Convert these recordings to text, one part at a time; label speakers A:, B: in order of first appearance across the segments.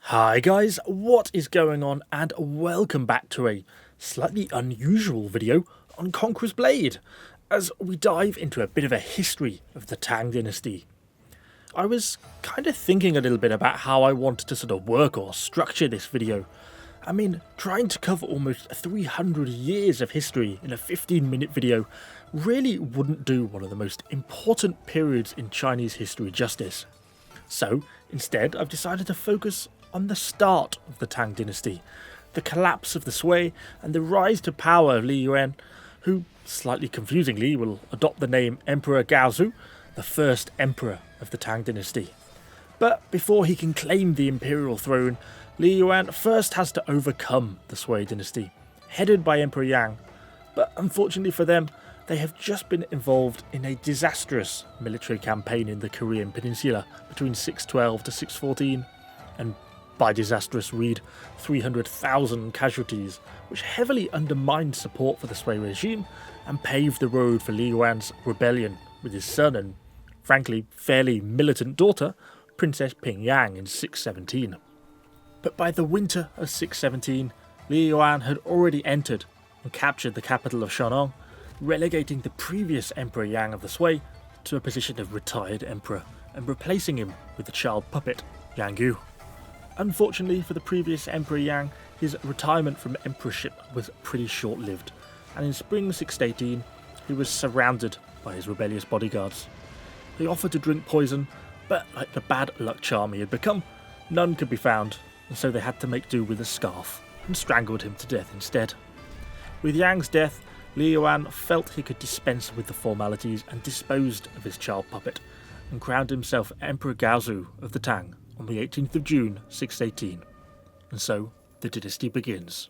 A: Hi guys, what is going on, and welcome back to a slightly unusual video on Conqueror's Blade, as we dive into a bit of a history of the Tang Dynasty. I was kind of thinking a little bit about how I wanted to sort of work or structure this video. I mean, trying to cover almost 300 years of history in a 15-minute video really wouldn't do one of the most important periods in Chinese history justice. So, instead, I've decided to focus on the start of the Tang Dynasty, the collapse of the Sui, and the rise to power of Li Yuan, who, slightly confusingly, will adopt the name Emperor Gaozu, the first emperor of the Tang Dynasty. But before he can claim the imperial throne, Li Yuan first has to overcome the Sui dynasty, headed by Emperor Yang. But unfortunately for them, they have just been involved in a disastrous military campaign in the Korean peninsula between 612 to 614, and by disastrous read 300,000 casualties, which heavily undermined support for the Sui regime and paved the road for Li Yuan's rebellion with his son and, frankly, fairly militant daughter, Princess Pingyang, in 617. But by the winter of 617, Li Yuan had already entered and captured the capital of Shanong, relegating the previous Emperor Yang of the Sui to a position of retired emperor and replacing him with the child puppet Yang Yu. Unfortunately for the previous Emperor Yang, his retirement from emperorship was pretty short-lived, and in spring 618 he was surrounded by his rebellious bodyguards. They offered to drink poison, but like the bad luck charm he had become, none could be found, and so they had to make do with a scarf and strangled him to death instead. With Yang's death, Li Yuan felt he could dispense with the formalities and disposed of his child puppet, and crowned himself Emperor Gaozu of the Tang on the 18th of June 618. And so the dynasty begins.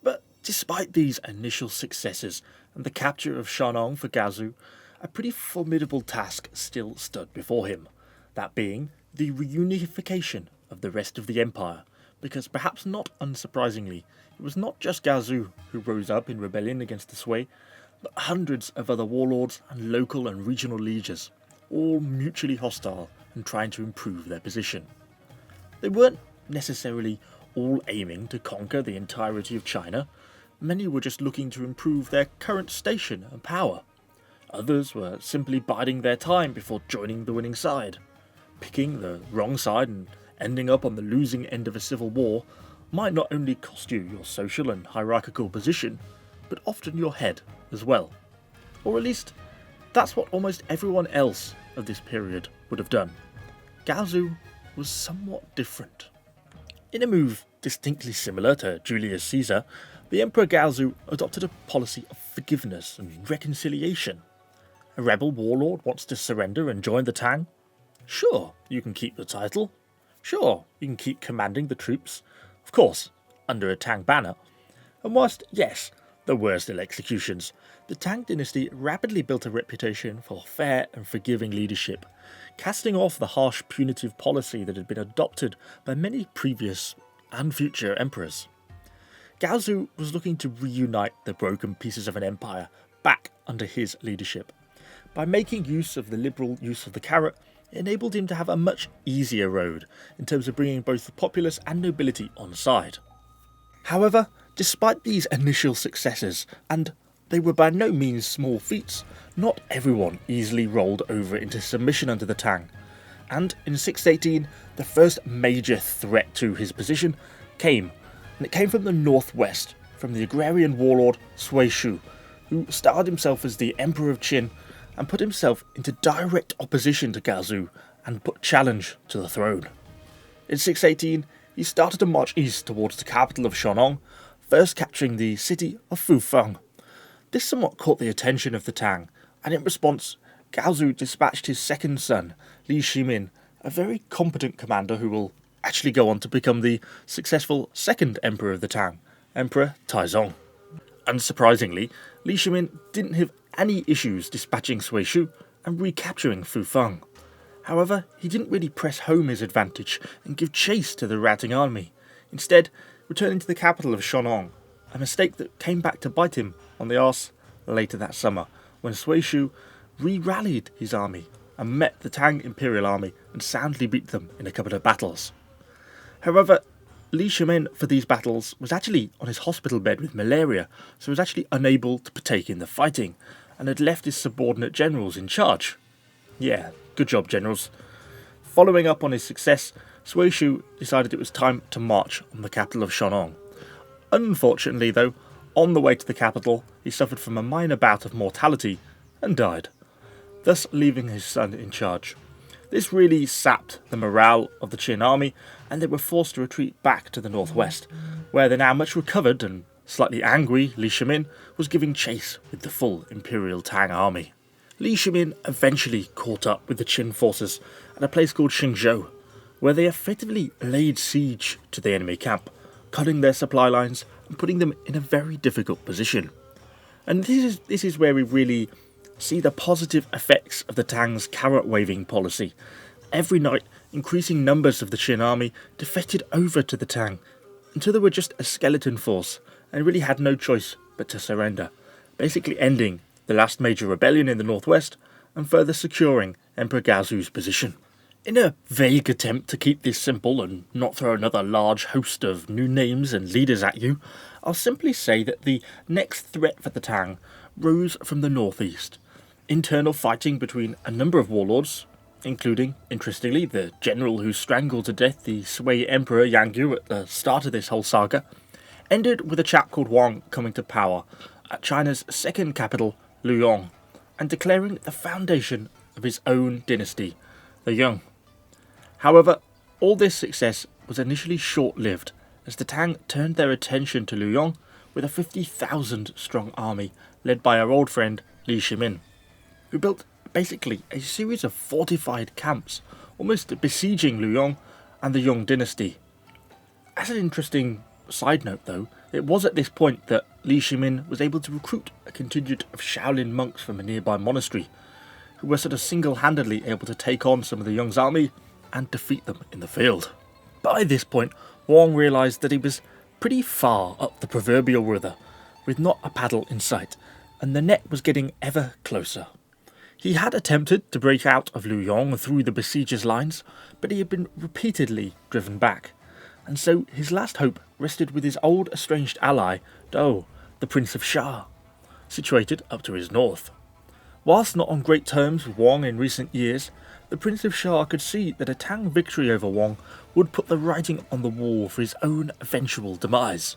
A: But despite these initial successes and the capture of Shanong for Gaozu, a pretty formidable task still stood before him, that being the reunification of the rest of the empire, because perhaps not unsurprisingly, it was not just Gaozu who rose up in rebellion against the Sui, but hundreds of other warlords and local and regional lieges, all mutually hostile and trying to improve their position. They weren't necessarily all aiming to conquer the entirety of China. Many were just looking to improve their current station and power. Others were simply biding their time before joining the winning side. Picking the wrong side and ending up on the losing end of a civil war might not only cost you your social and hierarchical position, but often your head as well. Or at least, that's what almost everyone else of this period would have done. Gaozu was somewhat different. In a move distinctly similar to Julius Caesar, the Emperor Gaozu adopted a policy of forgiveness and reconciliation. A rebel warlord wants to surrender and join the Tang? Sure, you can keep the title. Sure, you can keep commanding the troops. Of course, under a Tang banner. And whilst, yes, there were still executions, the Tang dynasty rapidly built a reputation for fair and forgiving leadership, casting off the harsh punitive policy that had been adopted by many previous and future emperors. Gaozu was looking to reunite the broken pieces of an empire back under his leadership. By making use of the liberal use of the carrot, it enabled him to have a much easier road in terms of bringing both the populace and nobility on side. However, despite these initial successes, and they were by no means small feats, not everyone easily rolled over into submission under the Tang, and in 618 the first major threat to his position came, and it came from the northwest, from the agrarian warlord Sui Shu, who styled himself as the Emperor of Qin and put himself into direct opposition to Gaozu and put challenge to the throne. In 618, he started to march east towards the capital of Shanong, first capturing the city of Fufeng. This somewhat caught the attention of the Tang, and in response, Gaozu dispatched his second son, Li Shimin, a very competent commander who will actually go on to become the successful second emperor of the Tang, Emperor Taizong. Unsurprisingly, Li Shimin didn't have any issues dispatching Sui Shu and recapturing Fufeng. However, he didn't really press home his advantage and give chase to the routing army, instead returning to the capital of Shanong, a mistake that came back to bite him on the arse later that summer, when Sui Shu re-rallied his army and met the Tang Imperial army and soundly beat them in a couple of battles. However, Li Yuan for these battles was actually on his hospital bed with malaria, so was actually unable to partake in the fighting, and had left his subordinate generals in charge. Yeah, good job, generals. Following up on his success, Sui Shu decided it was time to march on the capital of Shanong. Unfortunately though, on the way to the capital, he suffered from a minor bout of mortality and died, thus leaving his son in charge. This really sapped the morale of the Qin army, and they were forced to retreat back to the northwest, where the now much recovered and slightly angry Li Yuan was giving chase with the full Imperial Tang army. Li Yuan eventually caught up with the Qin forces at a place called Xingzhou, where they effectively laid siege to the enemy camp, cutting their supply lines and putting them in a very difficult position. And this is where we really see the positive effects of the Tang's carrot-waving policy. Every night, increasing numbers of the Qin army defected over to the Tang, until they were just a skeleton force, and really had no choice but to surrender, basically ending the last major rebellion in the northwest, and further securing Emperor Gaozu's position. In a vague attempt to keep this simple and not throw another large host of new names and leaders at you, I'll simply say that the next threat for the Tang rose from the northeast. Internal fighting between a number of warlords, including, interestingly, the general who strangled to death the Sui Emperor Yang Yu at the start of this whole saga, ended with a chap called Wang coming to power at China's second capital, Luoyang, and declaring the foundation of his own dynasty, the Yang. However, all this success was initially short-lived, as the Tang turned their attention to Luoyang with a 50,000 strong army led by our old friend Li Yuan, who built basically a series of fortified camps, almost besieging Luoyang and the Yang dynasty. As an interesting side note though, it was at this point that Li Yuan was able to recruit a contingent of Shaolin monks from a nearby monastery, who were sort of single-handedly able to take on some of the Yang's army and defeat them in the field. By this point, Wang realised that he was pretty far up the proverbial river, with not a paddle in sight, and the net was getting ever closer. He had attempted to break out of Luoyang through the besiegers' lines, but he had been repeatedly driven back, and so his last hope rested with his old estranged ally, Dou, the Prince of Sha, situated up to his north. Whilst not on great terms with Wang in recent years, the Prince of Sha could see that a Tang victory over Wang would put the writing on the wall for his own eventual demise.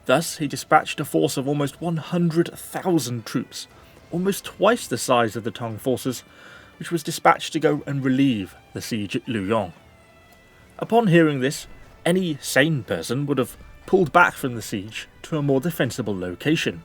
A: Thus, he dispatched a force of almost 100,000 troops, almost twice the size of the Tang forces, which was dispatched to go and relieve the siege at Luoyang. Upon hearing this, any sane person would have pulled back from the siege to a more defensible location.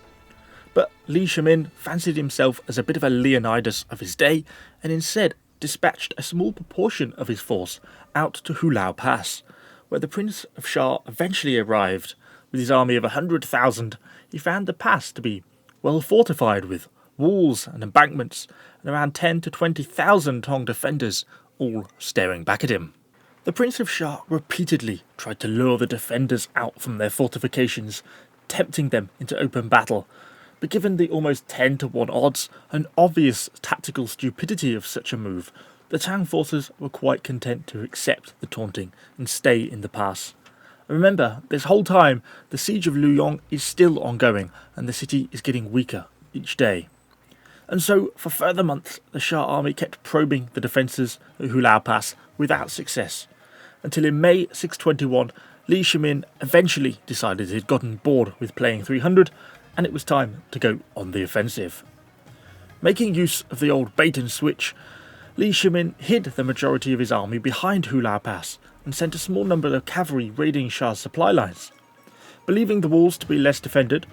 A: But Li Yuan fancied himself as a bit of a Leonidas of his day, and instead dispatched a small proportion of his force out to Hulao Pass, where the Prince of Sha eventually arrived. With his army of 100,000, he found the pass to be well fortified with walls and embankments, and around 10 to 20,000 Tang defenders, all staring back at him. The Prince of Sha repeatedly tried to lure the defenders out from their fortifications, tempting them into open battle, but given the almost 10 to 1 odds and obvious tactical stupidity of such a move, the Tang forces were quite content to accept the taunting and stay in the pass. Remember, this whole time, the siege of Luoyang is still ongoing, and the city is getting weaker each day. And so, for further months, the Sha army kept probing the defences of Hulao Pass without success, until in May 621, Li Yuan eventually decided he'd gotten bored with playing 300, and it was time to go on the offensive. Making use of the old bait and switch, Li Yuan hid the majority of his army behind Hulao Pass and sent a small number of cavalry raiding Sha's supply lines. Believing the walls to be less defended,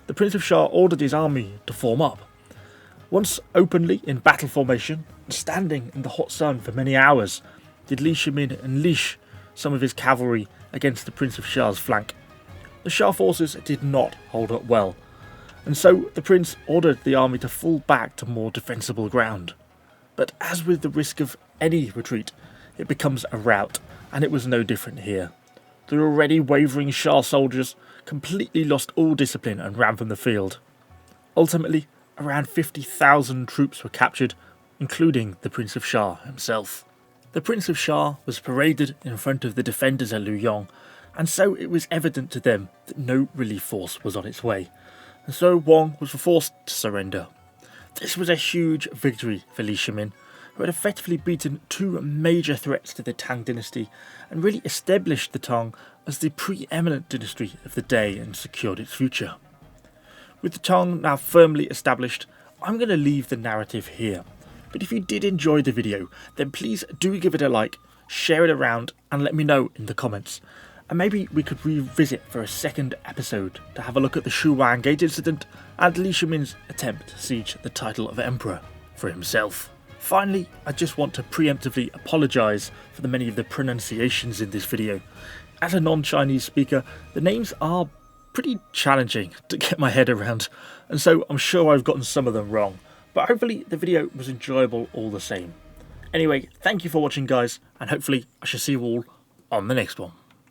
A: the Prince of Sha ordered his army to form up. Once openly in battle formation, and standing in the hot sun for many hours, did Li Yuan unleash some of his cavalry against the Prince of Sha's flank. The Sha forces did not hold up well, and so the prince ordered the army to fall back to more defensible ground. But as with the risk of any retreat, it becomes a rout, and it was no different here. The already wavering Sha soldiers completely lost all discipline and ran from the field. Ultimately, around 50,000 troops were captured, including the Prince of Sha himself. The Prince of Sha was paraded in front of the defenders at Li Yuan, and so it was evident to them that no relief force was on its way, and so Wang was forced to surrender. This was a huge victory for Li Shimin, who had effectively beaten two major threats to the Tang Dynasty and really established the Tang as the preeminent dynasty of the day and secured its future. With the Tang now firmly established, I'm going to leave the narrative here. But if you did enjoy the video, then please do give it a like, share it around and let me know in the comments. And maybe we could revisit for a second episode to have a look at the Shuwan Gate incident and Li Shimin's attempt to siege the title of Emperor for himself. Finally, I just want to preemptively apologise for the many of the pronunciations in this video. As a non-Chinese speaker, the names are pretty challenging to get my head around, and so I'm sure I've gotten some of them wrong. But hopefully the video was enjoyable all the same. Anyway, thank you for watching guys, and hopefully I shall see you all on the next one.